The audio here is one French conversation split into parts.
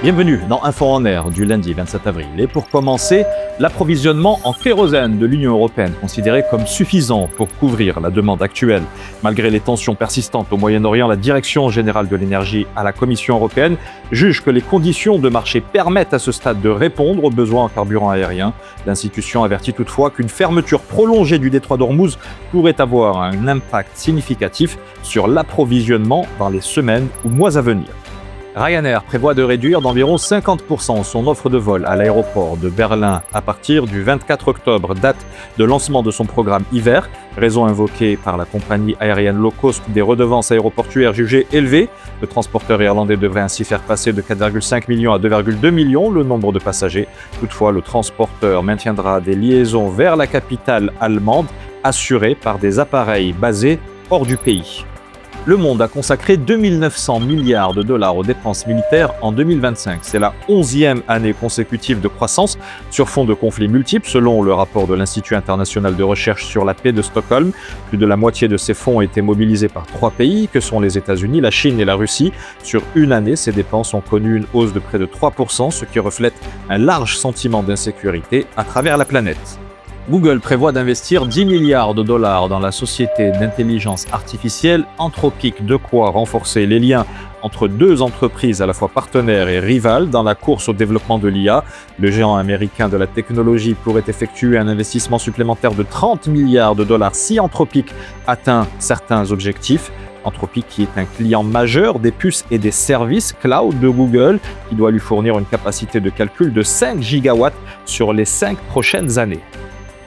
Bienvenue dans Info en Air du lundi 27 avril. Et pour commencer, l'approvisionnement en kérosène de l'Union européenne, considéré comme suffisant pour couvrir la demande actuelle. Malgré les tensions persistantes au Moyen-Orient, la Direction générale de l'énergie à la Commission européenne juge que les conditions de marché permettent à ce stade de répondre aux besoins en carburant aérien. L'institution avertit toutefois qu'une fermeture prolongée du détroit d'Ormuz pourrait avoir un impact significatif sur l'approvisionnement dans les semaines ou mois à venir. Ryanair prévoit de réduire d'environ 50% son offre de vol à l'aéroport de Berlin à partir du 24 octobre, date de lancement de son programme hiver, raison invoquée par la compagnie aérienne low cost des redevances aéroportuaires jugées élevées. Le transporteur irlandais devrait ainsi faire passer de 4,5 millions à 2,2 millions le nombre de passagers. Toutefois, le transporteur maintiendra des liaisons vers la capitale allemande assurées par des appareils basés hors du pays. Le monde a consacré 2 900 milliards de dollars aux dépenses militaires en 2025. C'est la 11e année consécutive de croissance sur fond de conflits multiples, selon le rapport de l'Institut international de recherche sur la paix de Stockholm. Plus de la moitié de ces fonds ont été mobilisés par 3 pays, que sont les États-Unis, la Chine et la Russie. Sur une année, ces dépenses ont connu une hausse de près de 3%, ce qui reflète un large sentiment d'insécurité à travers la planète. Google prévoit d'investir 10 milliards de dollars dans la société d'intelligence artificielle Anthropic, de quoi renforcer les liens entre deux entreprises à la fois partenaires et rivales dans la course au développement de l'IA. Le géant américain de la technologie pourrait effectuer un investissement supplémentaire de 30 milliards de dollars si Anthropic atteint certains objectifs. Anthropic qui est un client majeur des puces et des services cloud de Google, qui doit lui fournir une capacité de calcul de 5 gigawatts sur les 5 prochaines années.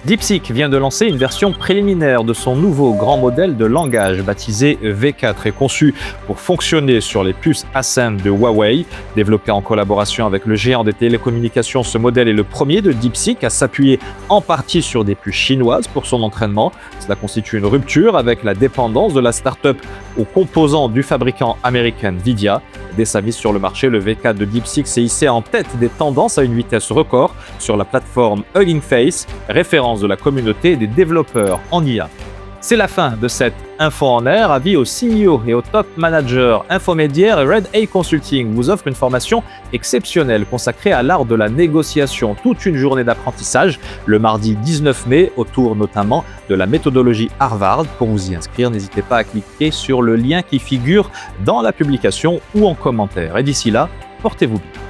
DeepSeek vient de lancer une version préliminaire de son nouveau grand modèle de langage baptisé V4 et conçu pour fonctionner sur les puces A5 de Huawei. Développé en collaboration avec le géant des télécommunications, ce modèle est le premier de DeepSeek à s'appuyer en partie sur des puces chinoises pour son entraînement. Cela constitue une rupture avec la dépendance de la start-up aux composants du fabricant américain Nvidia. Dès sa mise sur le marché, le V4 de DeepSeek s'est hissé en tête des tendances à une vitesse record sur la plateforme Hugging Face, référence de la communauté des développeurs en IA. C'est la fin de cette Info en Air. Avis aux CEO et aux top managers. Infomédiaire et Red A Consulting vous offre une formation exceptionnelle consacrée à l'art de la négociation. Toute une journée d'apprentissage le mardi 19 mai autour notamment de la méthodologie Harvard. Pour vous y inscrire, n'hésitez pas à cliquer sur le lien qui figure dans la publication ou en commentaire. Et d'ici là, portez-vous bien.